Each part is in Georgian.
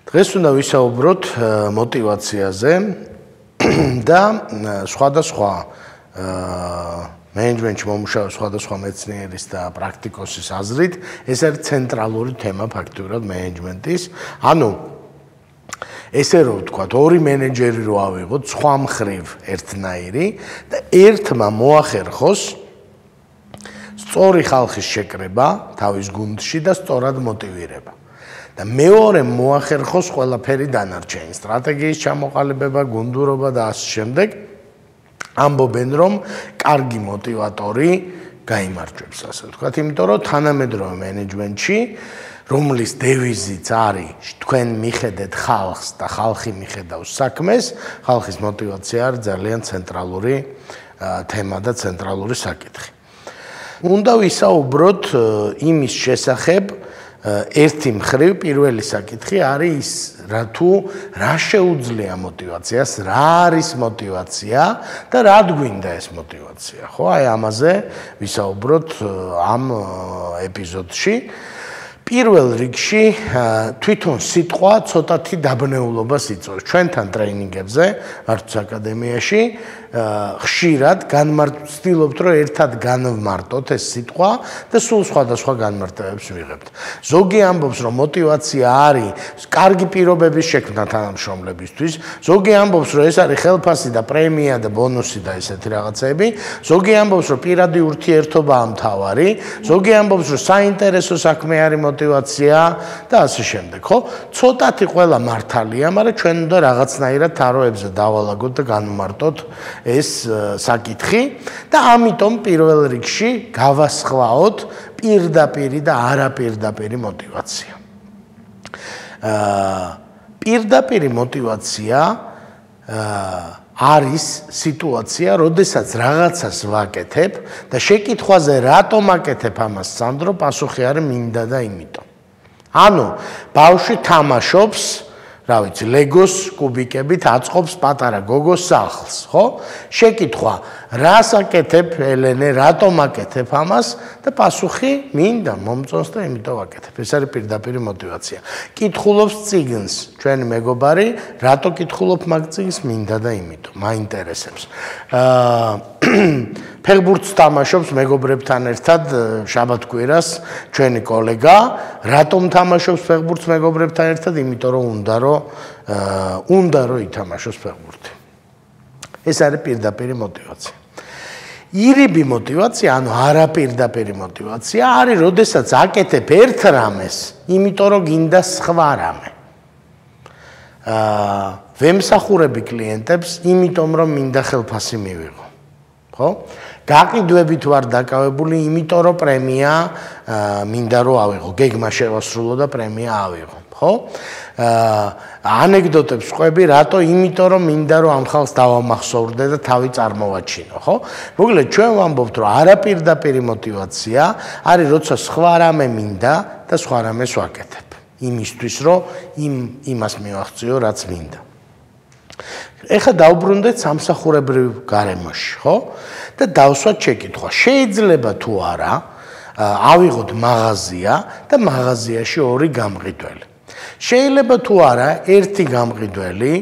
დღეს უნდა ვისაუბროთ мотивაციაზე და სხვადასხვა მენეჯმენტში მომუშავე სხვადასხვა მეცნიერის და პრაქტიკოსის აზრით ეს არის ცენტრალური თემა ფაქტურად მენეჯმენტის. ანუ ესე რომ ვთქვათ, ორი მენეჯერი რო ავიღოთ სხვა მხრივ ერთნაირი და ერთმა მოახერხოს სწორი ხალხის შეკრება თავის გუნდში და სწორად მოტივირება. და მეორე მოახერხოს ყველაფერი დანარჩენი, სტრატეგიის ჩამოყალიბება, გუნდურობა და ასე შემდეგ. ამბობენ რომ კარგი მოტივატორი გაიმარჯვებს, ასე ვთქვათ, იმიტომ რომ თანამედროვე მენეჯმენტში, რომლის დევიზიც არის თქვენ მიხედეთ ხალხს და ხალხი მიხედავს საქმეს, ხალხის მოტივაცია არის ძალიან ცენტრალური თემა და ცენტრალური საკითხი. უნდა ვისაუბროთ იმის შესახებ, ერთი მხრივ პირველი საკითხი არის რა შეუძლია мотивაციას, რა არის мотивაცია და რა გვინდა ეს мотивაცია, ხო? აი ამაზე ვისაუბროთ ამ ეპიზოდში. პირველ რიგში თვითონ სიტყვა ცოტათი დაბნეულობას იწვევს. ჩვენთან ტრეინინგებზე, არც აკადემიაში, ხშირად ვცდილობთ, რომ ერთად განვმარტოთ ეს სიტყვა და სულ სხვადასხვა განმარტებებს ვიღებთ. ზოგი ამბობს, რომ мотивაცია არის კარგი პირობების შექმნა თანამშრომლებისთვის, ზოგი ამბობს, რომ ეს არის ხელფასი და პრემია და ბონუსი და ესეთი რაღაცები, ზოგი ამბობს, რომ პირადი ურთიერთობაა მთავარი, ზოგი ამბობს, რომ საინტერესო საქმე არის мотивაცია და ასე შემდეგ, ხო? ცოტათი ყველა მართალია, მაგრამ ჩვენ უნდა რაღაცნაირად თაროებზე დავალაგოთ და განვმარტოთ ეს საკითხი და ამიტომ პირველ რიგში გავასხლაოთ პირდაპირი და არაპირდაპირი мотивაცია. პირდაპირი мотивაცია არის სიტუაცია, როდესაც რაღაცას ვაკეთებ და შეკითხვაზე რატომ აკეთებ ამას, სანდრო, პასუხი არის მინდა და იმიტომ. ანუ ბავშვი თამაშობს, რა ვიცი, ლეგოს კუბიკებით აწყობს პატარა გოგოს სახლს, ხო? შეკითხვა, რას აკეთებ, ელენე, რატომ აკეთებ ამას და პასუხი მინდა, მომწონს და იმიტომ ვაკეთებ. ეს არის პირდაპირი мотивაცია. კითხულობს წიგნს, ჩვენი მეგობარი, რატო კითხულობ მაგ წიგნს, მინდა და იმიტომ, მაინტერესებს. ფეხბურთს თამაშობს მეგობრებთან ერთად შაბათ-კვირას ჩვენი კოლეგა, რატომ თამაშობს ფეხბურთს მეგობრებთან ერთად, იმიტომ რომ უნდა რომ ითამაშოს ფეხბურთი. ეს არის პირდაპირი мотивაცია. ირიბი мотивაცია, ანუ არაპირდაპირი мотивაცია არის, როდესაც აკეთებ ერთ რამეს, იმიტომ რომ გინდა სხვა რამე. ვემსახურები კლიენტებს, იმიტომ რომ მინდა ხელფასი მივიღო. ხო? გაყიდვებით ვარ დაკავებული, იმიტომ რომ პრემია მინდა რომ ავიღო, გეგმა შევასრულო და პრემია ავიღო, ხო? ანეკდოტებს ყვები, რატო? იმიტომ რომ მინდა რომ ამ ხალხს დავამახსოვრდე და თავი წარმოვაჩინო, ხო? მოკლედ ჩვენ ვამბობთ, რომ არაპირდაპირი мотивაცია არის, როცა სხვა რამე მინდა და სხვა რამეს ვაკეთებ. იმისთვის, რომ იმას მივახციო, რაც მინდა. ეხლა დავბრუნდეთ სამსახურებრივ გარემოში, ხო? და დავსვათ შეკითხვა. შეიძლება თუ არა ავიღოთ მაღაზია და მაღაზიაში ორი გამყიდველი. შეიძლება თუ არა ერთი გამყიდველი,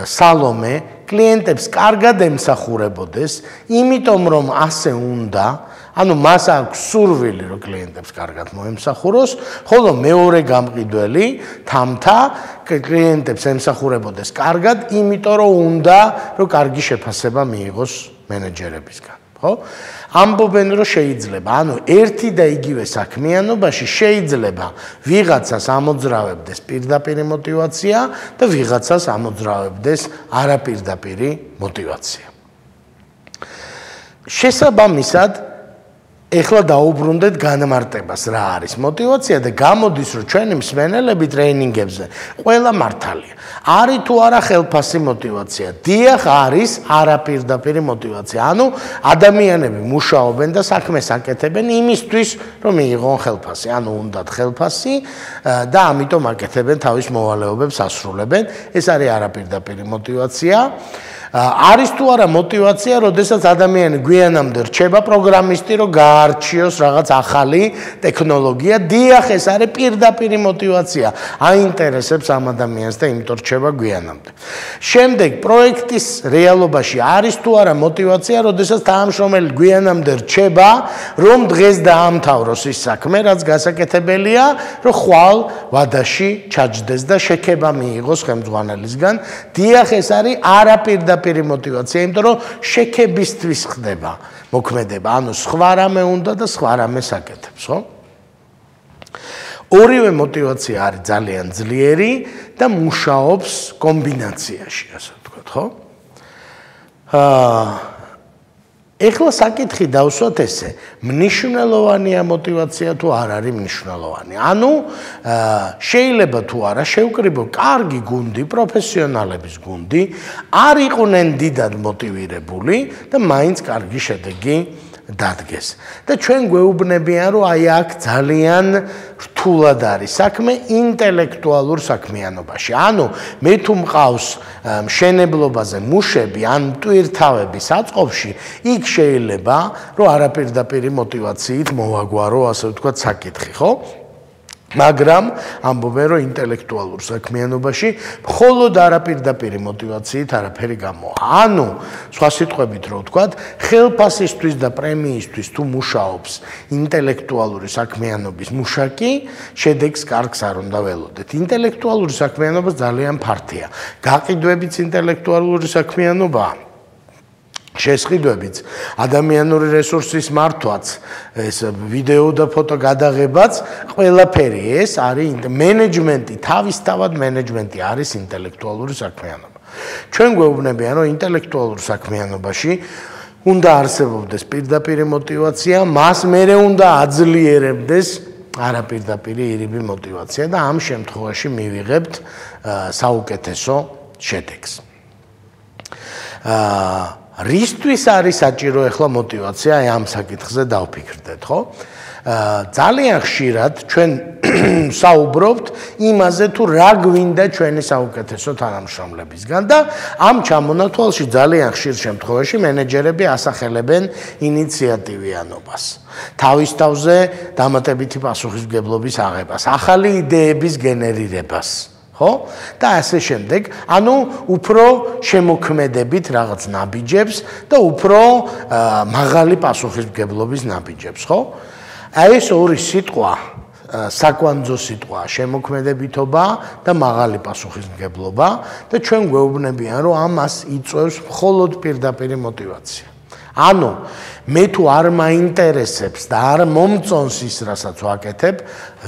სალომე, კლიენტებს კარგად ემსახურებოდეს, იმიტომ რომ ასე უნდა, ანუ მას აქვს სურვილი, რომ კლიენტებს კარგად მოემსახუროს, ხოლო მეორე გამყიდველი, თამთა, კლიენტებს ემსახურებოდეს კარგად, იმიტომ რომ უნდა, რომ კარგი შეფასება მიიღოს მენეჯერებისგან, ხო? ამბობენ, რომ შეიძლება, ანუ ერთი და იგივე საქმიანობაში შეიძლება ვიღაცას ამოძრავებდეს პირდაპირი мотивაცია და ვიღაცას ამოძრავებდეს არაპირდაპირი мотивაცია. შესაბამისად, ეხლა დაუბრუნდეთ განმარტებას, რა არის мотивაცია და გამოდის, რომ ჩვენი მსმენელები ტრეინინგებზე ყველა მართალია. არის თუ არა ხელფასი мотивაცია? დიახ, არის არაპირდაპირი мотивაცია. ანუ ადამიანები მუშაობენ და საქმეს აკეთებენ იმისთვის, რომ მიიღონ ხელფასი. ანუ უნდათ ხელფასი და ამიტომ აკეთებენ თავის მოვალეობებს ასრულებენ. ეს არის არაპირდაპირი мотивაცია. არის თუ არა мотивация, როდესაც ადამიანი გვიანამდე რჩება პროგრამისტი, რომ გაარჩიოს რაღაც ახალი ტექნოლოგია. დიახ, ეს არის პირდაპირი мотивация. აინტერესებს ამ ადამიანს და იმიტომ რჩება გვიანამდე. შემდეგ პროექტის რეალობაში არის თუ არა мотивация, როდესაც თანამშრომელი გვიანამდე რჩება, რომ დღეს დაამთავროს ის საქმე, რაც გასაკეთებელია, რომ ხვალ ვადაში ჩაჯდეს და შექება მიიღოს ხელმძღვანელისგან. დიახ, ეს არის არაპირდაპირი мотивация, იმიტომ რომ შექებისთვის ხდება მოქმედება, ანუ სხვა რამე უნდა და სხვა რამე საკეთებს, ხო? ორივე мотивация არის ძალიან ძლიერი და მუშაობს კომბინაციაში, ასე ვთქვათ, ხო? ეხლა საკითხი დავსვათ ესე, მნიშვნელოვანია мотивация თუ არ არის მნიშვნელოვანი. ანუ შეიძლება თუ არა შევკრიბო კარგი გუნდი, პროფესიონალების გუნდი, არ იყვნენ დიდად მოტივირებული და მაინც კარგი შედეგი დადგეს. და ჩვენ გვეუბნებიან, რომ აი აქ ძალიან რთულად არის საქმე ინტელექტუალურ საქმიანობაში. ანუ მე თუ მყავს მშენებლობაზე მუშები ან მტვირთავები საწყობში, იქ შეიძლება რომ არაპირდაპირი мотивაციით მოვაგვარო, ასე ვთქვათ, საკითხი, ხო? მაგრამ ამბობენ, რომ ინტელექტუალურ საქმიანობაში მხოლოდ არაპირდაპირი мотивაციით არაფერი გამოვა. ანუ, სხვა სიტყვებით რო ვთქვათ, ხელფასისთვის და პრემიისთვის თუ მუშაობს ინტელექტუალური საქმიანობის მუშაკი, შედეგს კარგს არ უნდა ველოდეთ. ინტელექტუალური საქმიანობა ძალიან ფართია. გაყიდვებიც ინტელექტუალური საქმიანობაა. შესყიდვებიც, ადამიანური რესურსის მართვაც, ეს ვიდეო და ფოტო გადაღებაც, ყველაფერი ეს არის მენეჯმენტი, თავისთავად მენეჯმენტი არის ინტელექტუალური საქმიანობა. ჩვენ გვეუბნებიან, რომ ინტელექტუალურ საქმიანობაში უნდა არსებობდეს პირდაპირი мотивация, მას მერე უნდა აძლიერებდეს არაპირდაპირი ირიბი мотивация და ამ შემთხვევაში მივიღებთ საუკეთესო შედეგს. რისთვის არის საჭირო ახლა мотивация, აი ამ საკითხზე დავფიქრდეთ, ხო? ძალიან ხშირად ჩვენ საუბრობთ იმაზე, თუ რა გვინდა ჩვენი საუკეთესო თანამშრომლებისგან და ამ ჩამონათვალში ძალიან ხშირ შემთხვევაში მენეჯერები ასახელებენ ინიციატივიანობას, თავის თავზე დამატებითი პასუხისმგებლობის აღებას, ახალი იდეების გენერირებას. ხო? და ასე შემდეგ, ანუ უფრო შემოქმედებით რაღაც ნაბიჯებს და უფრო მაღალი პასუხისმგებლობის ნაბიჯებს, ხო? აი ეს ორი სიტყვა, საკვანძო სიტყვა, შემოქმედებითობა და მაღალი პასუხისმგებლობა და ჩვენ გვეუბნებიან, რომ ამას იწვევს მხოლოდ პირდაპირი мотивация. ანუ მე თუ არ მაინტერესებს და არ მომწონს ის, რასაც ვაკეთებ,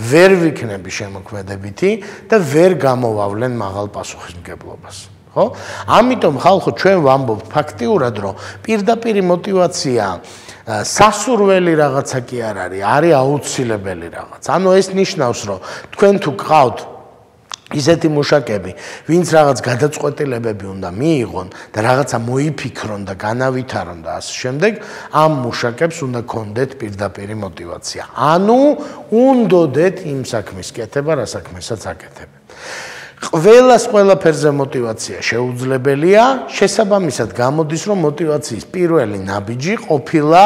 ვერ ვიქნები შემოქმედებითი და ვერ გამოვავლენ მაღალ პასუხისმგებლობას, ხო? ამიტომ ხალხო ჩვენ ვამბობთ ფაქტიურად, რომ პირდაპირი мотивация სასურველი რაღაცა კი არ არის, არის აუცილებელი რაღაც. ანუ ეს ნიშნავს, რომ თქვენ თუ გყავთ ისეთი მუშაკები, ვინც რაღაც გადაწყვეტილებები უნდა მიიღონ და რაღაცა მოიფიქრონ და განავითარონ და ასე შემდეგ, ამ მუშაკებს უნდა კონდეთ პირდაპირი мотивация. ანუ უნდოდეთ იმ საქმის კეთება, რა საქმესაც აკეთებენ. ყველაფერზე мотивация შეუძლებელია, შესაბამისად გამოდის, რომ мотивацიის პირველი ნაბიჯი ყოფილა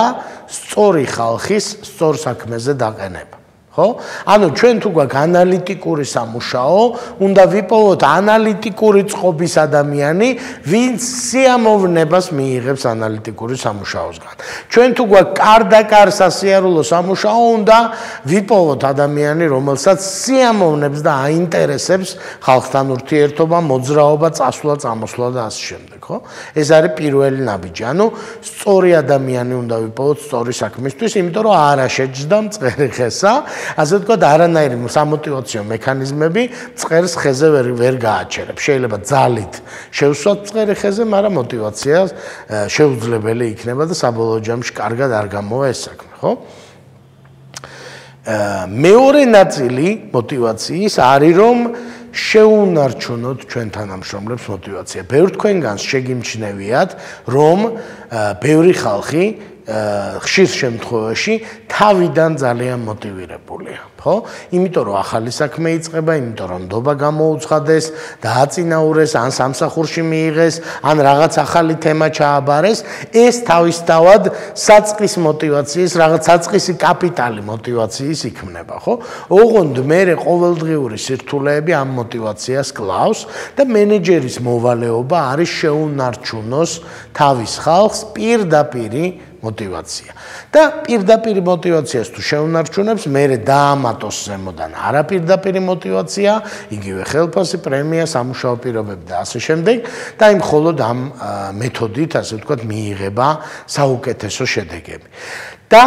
სწორი ხალხის სწორ საქმეზე დაყენება. ხო? ანუ ჩვენ თუ გვაქვს ანალიტიკური სამუშაო, უნდა ვიპოვოთ ანალიტიკური წყობის ადამიანი, ვინც სიამოვნებას მიიღებს ანალიტიკური სამუშაოსგან. ჩვენ თუ გვაქვს კარდაკარ სასიარულო სამუშაო, უნდა ვიპოვოთ ადამიანი, რომელსაც სიამოვნებს და აინტერესებს ხალხთან ურთიერთობა, მოძრაობა, წასვლა-წამოსვლა და ასე შემდეგ, ხო? ეს არის პირველი ნაბიჯი. ანუ სწორი ადამიანი უნდა ვიპოვოთ სწორი საქმისთვის, იმიტომ რომ არა შეჯდა მწყერი ხესა, ასე ვთქვათ, არანაირი სამოტივაციო მექანიზმები მწყერს ხეზე ვერ გააჩერებს. შეიძლება ძალით შევსვათ მწყერი ხეზე, მაგრამ мотивация შეუძლებელი იქნება და საბოლოო ჯამში კარგად არ გამოვა ეს საქმე, ხო? მეორე ნაწილი мотивацიის არის, რომ შეუნარჩუნოთ ჩვენ თანამშრომლებს мотивация. ბევრ თქვენგანს შეგიმჩნევიათ, რომ ბევრი ხალხი ხშირ შემთხვევაში თავიდან ძალიან მოტივირებულია, ხო? იმიტომ რომ ახალი საქმე იწყება, იმიტომ რომ ნდობა გამოუცხადეს, დააწინაურეს, ან სამსახურში მიიღეს, ან რაღაც ახალი თემა ჩააბარეს, ეს თავისთავად საწყის მოტივაციის, რაღაც საწყისი კაპიტალი მოტივაციის იქმნება, ხო? ოღონდ მერე ყოველდღიური სირთულეები ამ მოტივაციას კლავს და მენეჯერის მოვალეობა არის შეუნარჩუნოს თავის ხალხს პირდაპირი მოტივაცია. და პირდაპირი მოტივაციას თუ შეუნარჩუნებს, მერე დაამატოს ზემოდან არაპირდაპირი მოტივაცია, იგივე ხელფასი, პრემია, სამუშაო პირობები და ასე შემდეგ და იმ მხოლოდ ამ მეთოდით, ასე ვთქვათ, მიიღება საუკეთესო შედეგები. და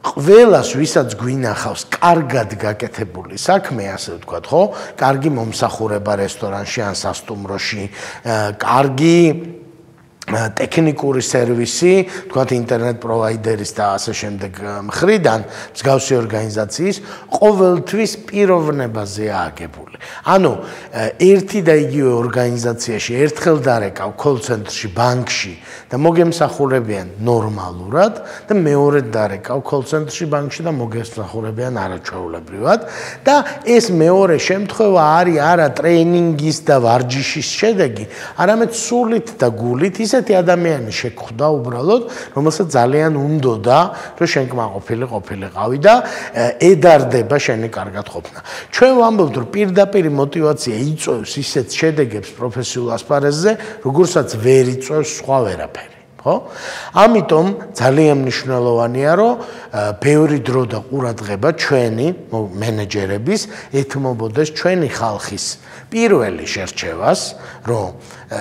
ყველას, ვისაც გვინახავს კარგად გაკეთებული საქმე, ასე ვთქვათ, ხო? კარგი მომსახურება რესტორანში ან სასტუმროში, კარგი ტექნიკური სერვისი, თქვათ ინტერნეტ პროვაიდერის და ასე შემდეგ მხრიდან მსგავსი ორგანიზაციის ყოველთვის პიროვნებაზეა აგებული. ანუ ერთი და იგივე ორგანიზაციაში ერთხელ დარეკავ კოლ-ცენტრში, ბანკში და მოგემსახურებიან ნორმალურად და მეორედ დარეკავ კოლ-ცენტრში, ბანკში და მოგემსახურებიან არაჩვეულებრივად და ეს მეორე შემთხვევა არის არა ტრეინინგის და ვარჯიშის შედეგი, არამედ სულით და გულით ისეთი ადამიანი შეხვდა უბრალოდ, რომელსაც ძალიან უნდოდა, რომ შენ ყოფილიყავი და ედარდება შენი კარგად ყოფნა. ჩვენ ვამბობთ, რომ პირდაპირი მოტივაცია იწვევს ისეთ შედეგებს პროფესიულ ასპარეზზე, როგორსაც ვერ იწვევს სხვა ვერაფერი. ხო? ამიტომ ძალიან მნიშვნელოვანია, რომ ბევრი დრო და ყურადღება ჩვენი მენეჯერების ეთმობოდეს ჩვენი ხალხის პირველი შერჩევას, რომ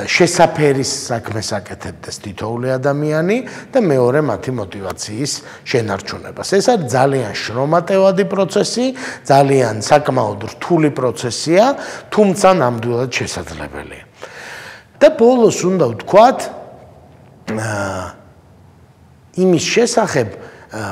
შესაფერის საქმეს აკეთებდეს თითოეული ადამიანი და მეორე მათი მოტივაციის შენარჩუნებას. ეს არის ძალიან შრომატევადი პროცესი, ძალიან საკმაოდ რთული პროცესია, თუმცა ნამდვილად შესაძლებელია. და ბოლოს უნდა ვთქვათ იმის შესახებ,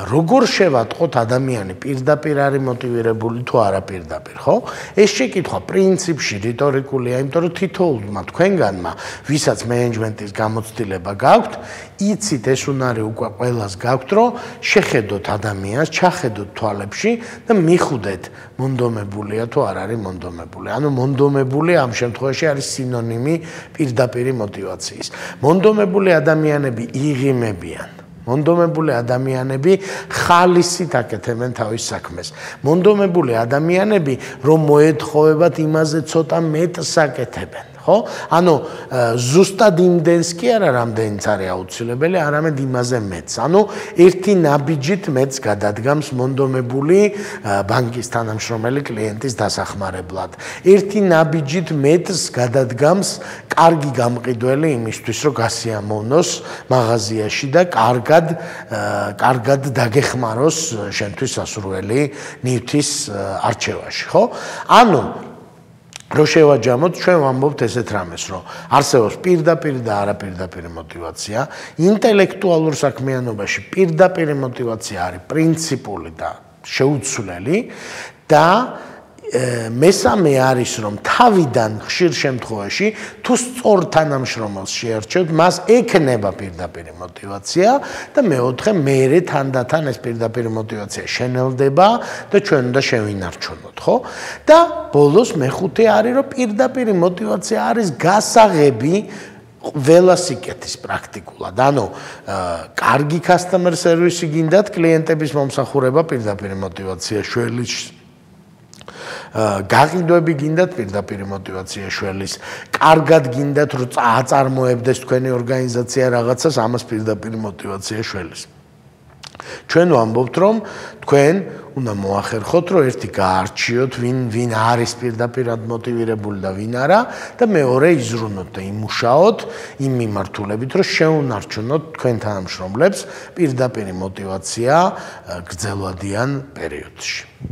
როგორ შევატყოთ ადამიანი პირდაპირ არის მოტივირებული თუ არა პირდაპირ, ხო? ეს შეკითხვა პრინციპში რიტორიკულია, იმიტომ რომ თითოეულმა თქვენგანმა, ვისაც მენეჯმენტის გამოცდილება გაქვთ, იცით ეს უნარი უკვე ყველას გაქვთ, რომ შეხედოთ ადამიანს, ჩახედოთ თვალებში და მიხვდეთ, მონდომებულია თუ არ არის მონდომებული. ანუ მონდომებული ამ შემთხვევაში არის სინონიმი პირდაპირი მოტივაციის. მონდომებული ადამიანები იღიმებიან. მონდომებული ადამიანები ხალისით აკეთებენ თავის საქმეს. მონდომებული ადამიანები რომ მოეთხოვებათ იმაზე ცოტა მეტს აკეთებენ. ხო? ანუ ზუსტად იმდენს კი არა რამდენიც არის აუცილებელი, არამედ იმაზე მეტს. ანუ ერთი ნაბიჯით მეტს გადადგამს მონდომებული ბანკის თანამშრომელი კლიენტის დასახმარებლად. ერთი ნაბიჯით მეტს გადადგამს კარგი გამყიდველი იმისთვის, რომ გასიამოვნოს მაღაზიაში და კარგად დაგეხმაროს შენთვის სასურველი ნივთის არჩევაში, ხო? ანუ რო შევაჯამოთ, ჩვენ ვამბობთ ესეთ რამეს, რომ არსებობს პირდაპირი და არაპირდაპირი მოტივაცია. ინტელექტუალურ საქმიანობაში პირდაპირი მოტივაცია არის პრინციპული და შეუცვლელი და მესამე არის, რომ თავიდან ხშირ შემთხვევაში თუ სწორ თანამშრომელს შეარჩევთ, მას ექნება პირდაპირი მოტივაცია და მეოთხე მერე თანდათან ეს პირდაპირი მოტივაცია შენელდება და ჩვენ უნდა შევინარჩუნოთ, ხო? და ბოლოს მეხუთე არის, რომ პირდაპირი მოტივაცია არის გასაღები ველასიკეთის პრაქტიკულად. ანუ კარგი customer service გინდათ, კლიენტების მომსახურება პირდაპირი მოტივაცია შველის გაყიდვები გინდათ პირდაპირი მოტივაცია შველის, კარგად გინდათ რომ აწარმოებდეს თქვენი ორგანიზაცია რაღაცას, ამას პირდაპირი მოტივაცია შველის. ჩვენ ვამბობთ, რომ თქვენ უნდა მოახერხოთ, რომ ერთი გაარჩიოთ, ვინ არის პირდაპირად მოტივირებული და ვინ არა და მეორე იზრუნოთ და იმუშაოთ იმ მიმართულებით, რომ შეუნარჩუნოთ თქვენ თანამშრომლებს პირდაპირი მოტივაცია გრძელვადიან პერიოდში.